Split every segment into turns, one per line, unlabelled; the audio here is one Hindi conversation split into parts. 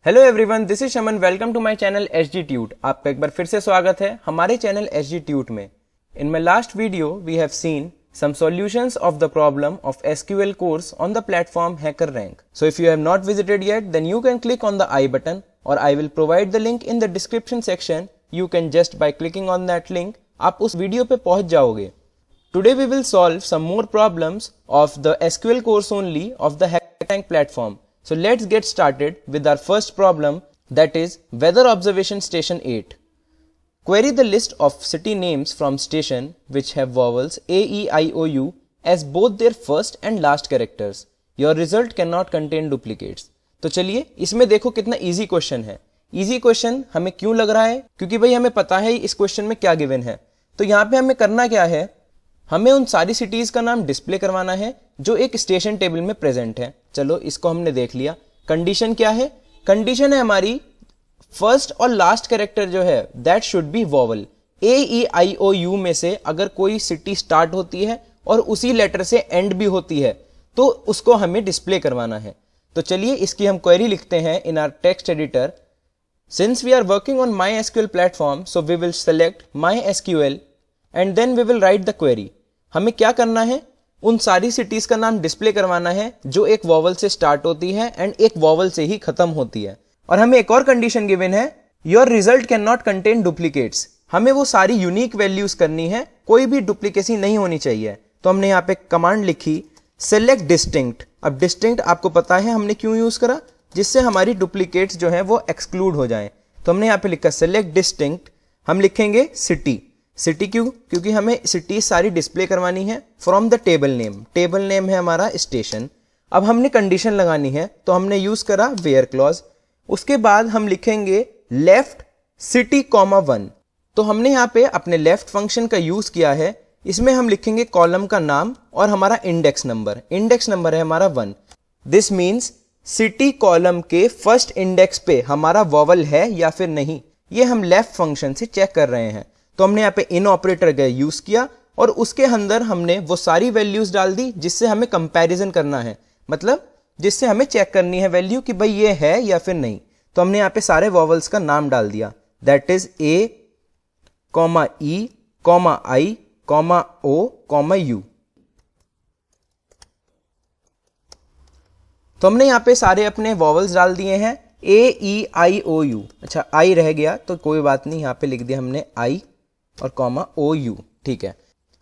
Hello everyone, this is Shaman. Welcome to my channel SG Tute. आपका एक बार फिर से स्वागत है हमारे चैनल एसजी ट्यूट में। In my last video we have seen some solutions of the problem of SQL course on the platform HackerRank. So if you have not visited yet, then you can click on the I button or I will provide the link in the description section. You can just by clicking on that link आप उस वीडियो पे पहुंच जाओगे। Today we will solve some more problems of the SQL course only of the HackerRank platform. So let's get started with our first problem, that is Weather Observation Station 8. Query the list of city names from station which have vowels A, E, I, O, U as both their first and last characters. Your result cannot contain duplicates. तो चलिए इसमें देखो कितना इजी क्वेश्चन है। इजी क्वेश्चन हमें क्यों लग रहा है? क्योंकि भाई हमें पता है इस क्वेश्चन में क्या गिवन है। तो यहाँ पे हमें करना क्या है, हमें उन सारी सिटीज का नाम डिस्प्ले करवाना है जो एक स्टेशन टेबल में प्रेजेंट है। चलो इसको हमने देख लिया। कंडीशन क्या है? कंडीशन है हमारी फर्स्ट और लास्ट कैरेक्टर जो है that should be vowel. A, E, I, O, U में से अगर कोई सिटी स्टार्ट होती है और उसी लेटर से एंड भी होती है तो उसको हमें डिस्प्ले करवाना है। तो चलिए इसकी हम क्वेरी लिखते हैं in our text editor. Since we are working on MySQL platform, so we will select MySQL and then we will write the query. हमें क्या करना है? उन सारी सिटीज का नाम डिस्प्ले करवाना है जो एक वॉवल से स्टार्ट होती है एंड एक वॉवल से ही खत्म होती है। और हमें एक और कंडीशन गिवन है, your result can not contain duplicates. हमें वो सारी यूनिक वैल्यूज करनी है, कोई भी डुप्लीकेसी नहीं होनी चाहिए। तो हमने यहाँ पे कमांड लिखी सेलेक्ट डिस्टिंक्ट। अब डिस्टिंक्ट आपको पता है हमने क्यों यूज करा, जिससे हमारी डुप्लीकेट्स जो है वो एक्सक्लूड हो जाएं। तो हमने यहाँ पे लिखा सेलेक्ट डिस्टिंक्ट। हम लिखेंगे सिटी। सिटी क्यों? क्योंकि हमें सिटी सारी डिस्प्ले करवानी है from the table name. Table name है हमारा स्टेशन। अब हमने कंडीशन लगानी है तो हमने यूज करा वेयर क्लॉज। उसके बाद हम लिखेंगे लेफ्ट सिटी कॉमा 1। तो हमने यहाँ पे अपने लेफ्ट फंक्शन का यूज किया है। इसमें हम लिखेंगे कॉलम का नाम और हमारा इंडेक्स नंबर। इंडेक्स नंबर है हमारा 1। दिस मीन्स सिटी कॉलम के फर्स्ट इंडेक्स पे हमारा वॉवल है या फिर नहीं, ये हम लेफ्ट फंक्शन से चेक कर रहे हैं। तो हमने यहाँ पे इन ऑपरेटर का यूज किया और उसके अंदर हमने वो सारी वैल्यूज डाल दी जिससे हमें कंपैरिजन करना है, मतलब जिससे हमें चेक करनी है वैल्यू कि भाई ये है या फिर नहीं। तो हमने यहाँ पे सारे वॉवल्स का नाम डाल दिया, that is A comma E comma I comma O comma U. तो हमने यहाँ पे सारे अपने वॉवल्स डाल दिए हैं ए, ई, आई, ओ, यू। अच्छा आई रह गया तो कोई बात नहीं, यहाँ पे लिख दिया हमने आई और कॉमा ओ यू। ठीक है।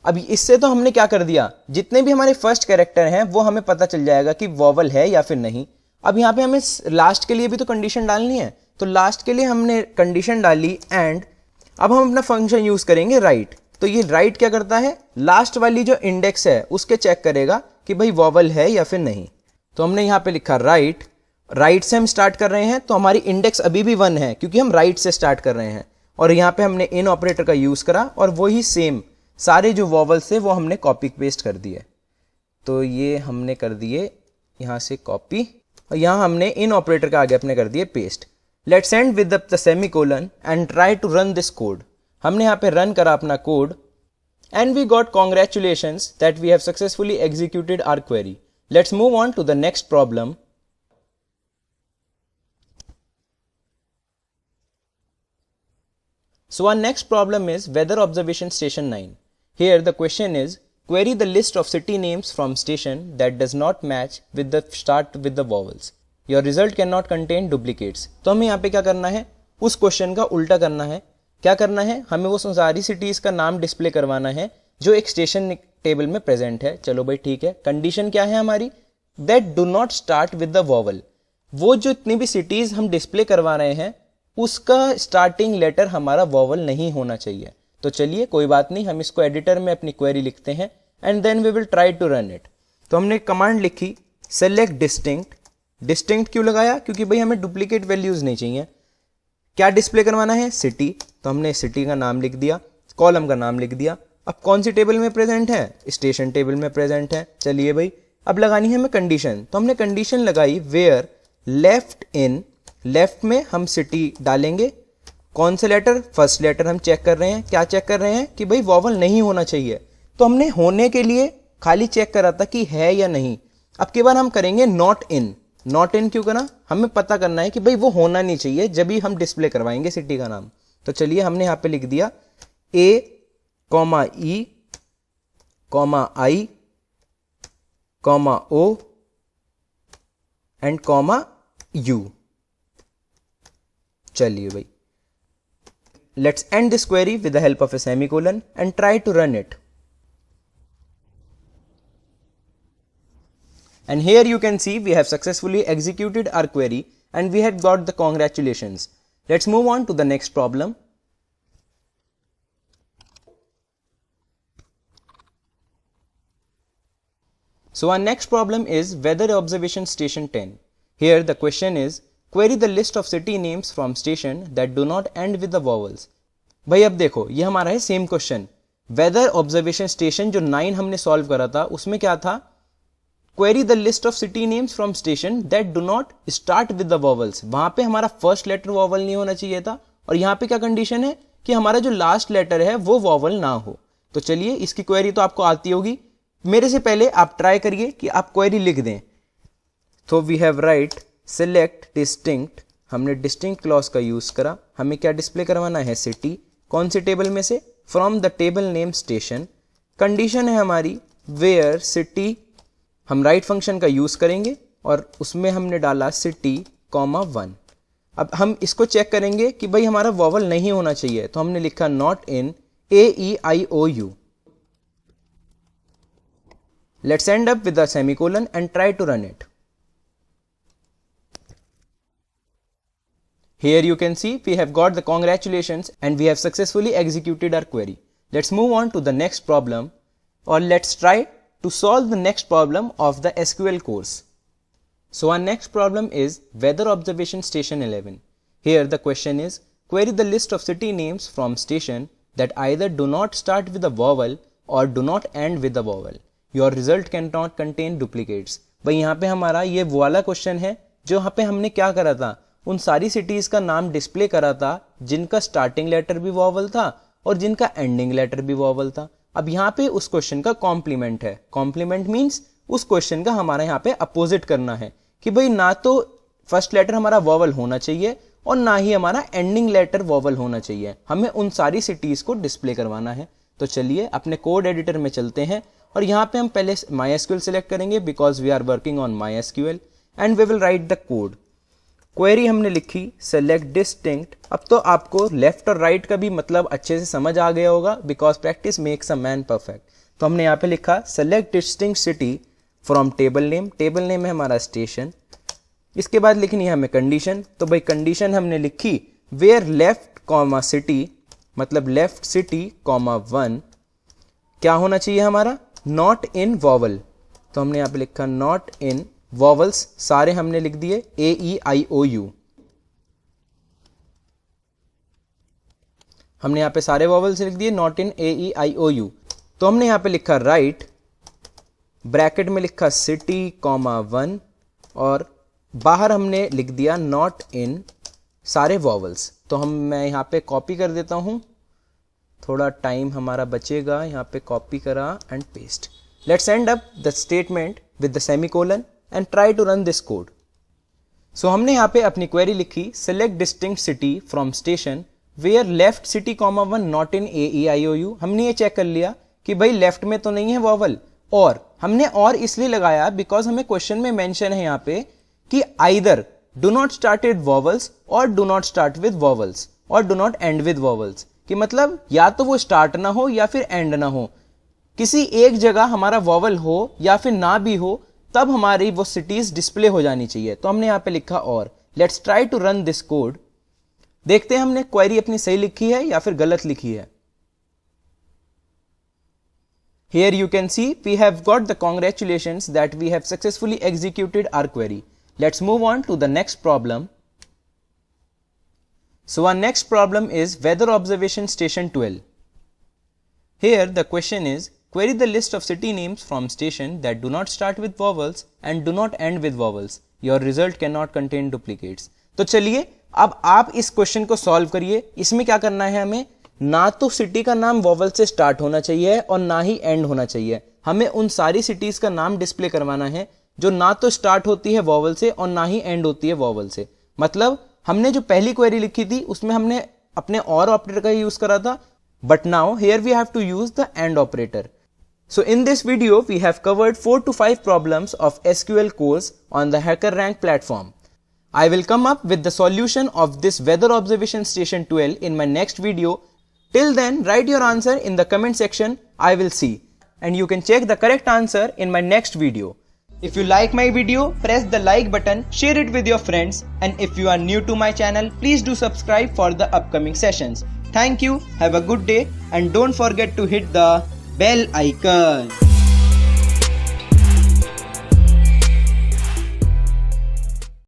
अब इससे तो हमने क्या कर दिया, जितने भी हमारे फर्स्ट कैरेक्टर हैं वो हमें पता चल जाएगा कि वॉवल है या फिर नहीं। अब यहाँ पे हमें लास्ट के लिए भी तो कंडीशन डालनी है। तो लास्ट के लिए हमने कंडीशन डाली एंड अब हम अपना फंक्शन यूज करेंगे राइट। तो ये राइट क्या करता है, लास्ट वाली जो इंडेक्स है उसके चेक करेगा कि भाई वॉवल है या फिर नहीं। तो हमने यहाँ पे लिखा राइट। राइट से हम स्टार्ट कर रहे हैं तो हमारी इंडेक्स अभी भी 1 है क्योंकि हम राइट से स्टार्ट कर रहे हैं। और यहाँ पे हमने इन ऑपरेटर का यूज करा और वही सेम सारे जो वॉवल्स थे वो हमने कॉपी पेस्ट कर दिए। तो ये हमने कर दिए यहाँ से कॉपी और यहाँ हमने इन ऑपरेटर का आगे अपने कर दिए paste. Let's end with the semicolon and try to run this code. हमने यहाँ पे रन करा अपना code and we got congratulations that we have successfully executed our query. Let's move on to the next problem. So our next problem is Weather Observation Station 9. Here the question is, query the list of city names from station that does not match with the start with the vowels. Your result cannot contain duplicates. तो हमें यहाँ पे क्या करना है, उस क्वेश्चन का उल्टा करना है। क्या करना है, हमें वो सारी सिटीज का नाम डिस्प्ले करवाना है जो एक स्टेशन टेबल में प्रेजेंट है। चलो भाई ठीक है। कंडीशन क्या है हमारी, that do not start with the vowel. वो जो इतनी भी सिटीज हम डिस्प्ले करवा रहे हैं उसका स्टार्टिंग लेटर हमारा वॉवल नहीं होना चाहिए। तो चलिए कोई बात नहीं, हम इसको एडिटर में अपनी क्वेरी लिखते हैं and then we will try to run it. तो हमने कमांड लिखी सेलेक्ट डिस्टिंक्ट। डिस्टिंक्ट क्यों लगाया? क्योंकि भाई हमें डुप्लीकेट वैल्यूज नहीं चाहिए। क्या डिस्प्ले करवाना है? सिटी। तो हमने सिटी का नाम लिख दिया, कॉलम का नाम लिख दिया। अब कौन सी टेबल में प्रेजेंट है? स्टेशन टेबल में प्रेजेंट है। चलिए भाई अब लगानी है हमें कंडीशन। तो हमने कंडीशन लगाई वेयर लेफ्ट इन। लेफ्ट में हम सिटी डालेंगे। कौन से लेटर? फर्स्ट लेटर हम चेक कर रहे हैं। क्या चेक कर रहे हैं कि भाई वॉवल नहीं होना चाहिए। तो हमने होने के लिए खाली चेक करा था कि है या नहीं। अब के बाद हम करेंगे नॉट इन। नॉट इन क्यों करा, हमें पता करना है कि भाई वो होना नहीं चाहिए जब भी हम डिस्प्ले करवाएंगे सिटी का नाम। तो चलिए हमने यहां पे लिख दिया A, E, I, O and U। चलिए भाई, let's end this query with the help of a semicolon and try to run it. And here you can see we have successfully executed our query and we had got the congratulations. Let's move on to the next problem. So our next problem is weather observation station 10. Here the question is query the list of city names from station that do not end with the vowels. भाई अब देखो ये हमारा है same question, weather observation station जो 9 हमने सॉल्व करा था उसमें क्या था, query the list of city names from station that do not start with the vowels. वहां पे हमारा फर्स्ट लेटर वॉवल नहीं होना चाहिए था और यहाँ पे क्या कंडीशन है कि हमारा जो लास्ट लेटर है वो वॉवल ना हो। तो चलिए इसकी क्वेरी तो आपको आती होगी, मेरे से पहले आप ट्राई करिए कि आप क्वेरी लिख दें। तो we have write select distinct, हमने डिस्टिंक्ट क्लॉज का यूज करा, हमें क्या डिस्प्ले करवाना है सिटी, कौन से टेबल में से, from the table name station. Condition है हमारी वेयर सिटी, हम राइट फंक्शन का यूज करेंगे और उसमें हमने डाला सिटी कॉमा 1। अब हम इसको चेक करेंगे कि भाई हमारा वॉवल नहीं होना चाहिए, तो हमने लिखा not in AEIOU। Let's end up with a semicolon and try to run it. Here you can see we have got the congratulations and we have successfully executed our query. Let's move on to the next problem, or let's try to solve the next problem of the SQL course. So our next problem is weather observation station 11. Here the question is query the list of city names from station that either do not start with a vowel or do not end with a vowel. Your result cannot contain duplicates. भाई यहाँ पे हमारा ये वो वाला क्वेश्चन है जो यहाँ पे हमने क्या करा था, उन सारी सिटीज का नाम डिस्प्ले करा था जिनका स्टार्टिंग लेटर भी वॉवल था और जिनका एंडिंग लेटर भी वॉवल था। अब यहाँ पे उस क्वेश्चन का कॉम्प्लीमेंट है, कॉम्प्लीमेंट मींस उस क्वेश्चन का हमारा यहाँ पे अपोजिट करना है कि भाई ना तो फर्स्ट लेटर हमारा वॉवल होना चाहिए और ना ही हमारा एंडिंग लेटर वॉवल होना चाहिए, हमें उन सारी सिटीज को डिस्प्ले करवाना है। तो चलिए अपने कोड एडिटर में चलते हैं और यहाँ पे हम पहले MySQL सेलेक्ट करेंगे because we are working on MySQL and we will write the code. Query हमने लिखी सेलेक्ट डिस्टिंक्ट। अब तो आपको लेफ्ट और राइट का भी मतलब अच्छे से समझ आ गया होगा because practice makes a man perfect. तो हमने यहाँ पे लिखा select distinct city from table name, table name है हमारा स्टेशन। इसके बाद लिखनी है हमें कंडीशन, तो भाई कंडीशन हमने लिखी वेयर लेफ्ट कॉमा सिटी, मतलब लेफ्ट सिटी कॉमा 1 क्या होना चाहिए हमारा, नॉट इन वॉवल। तो हमने यहाँ पे लिखा नॉट इन वॉवल्स, सारे हमने लिख दिए AEIOU। हमने यहां पे सारे वॉवल्स लिख दिए नॉट इन AEIOU। तो हमने यहां पे लिखा राइट, ब्रैकेट में लिखा सिटी कॉमा 1 और बाहर हमने लिख दिया नॉट इन सारे वॉवल्स। तो मैं यहां पे कॉपी कर देता हूं, थोड़ा टाइम हमारा बचेगा, यहां पे कॉपी करा and paste. Let's end up the statement with the semicolon and try to run this code. So हमने यहाँ पे अपनी क्वेरी लिखी select distinct city from station where left city comma 1 not in AEIOU। हमने ये चेक कर लिया कि भाई लेफ्ट में तो नहीं है वॉवल, और हमने और इसलिए लगाया बिकॉज हमें क्वेश्चन में मेंशन है यहाँ पे कि either do not start with vowels or do not start with vowels or do not end with vowels, कि मतलब या तो वो स्टार्ट ना हो या फिर एंड ना हो, किसी एक जगह हमारा वॉवल हो या फिर ना भी हो, तब हमारी वो सिटीज डिस्प्ले हो जानी चाहिए। तो हमने यहां पे लिखा और let's try to run this code. देखते हैं हमने क्वेरी अपनी सही लिखी है या फिर गलत लिखी है। Here you can see we have got the congratulations that we have successfully executed our query. Let's move on to the next problem. So our next problem is weather observation station 12. Here the question is query the list of city names from station that do not start with vowels and do not end with vowels. Your result cannot contain duplicates. तो चलिए अब आप इस क्वेश्चन को सॉल्व करिए। इसमें क्या करना है, हमें ना तो सिटी का नाम वॉवल से स्टार्ट होना चाहिए और ना ही एंड होना चाहिए, हमें उन सारी सिटीज का नाम डिस्प्ले करवाना है जो ना तो स्टार्ट होती है वॉवल से और ना ही एंड होती है वॉवल से। मतलब हमने जो पहली क्वेरी लिखी थी उसमें हमने अपने और ऑपरेटर का यूज करा था, but now here we have to use the and operator. So in this video, we have covered 4 to 5 problems of SQL course on the HackerRank platform. I will come up with the solution of this weather observation station 12 in my next video. Till then, write your answer in the comment section. I will see. And you can check the correct answer in my next video. If you like my video, press the like button, share it with your friends. And if you are new to my channel, please do subscribe for the upcoming sessions. Thank you, have a good day, and don't forget to hit the bell icon.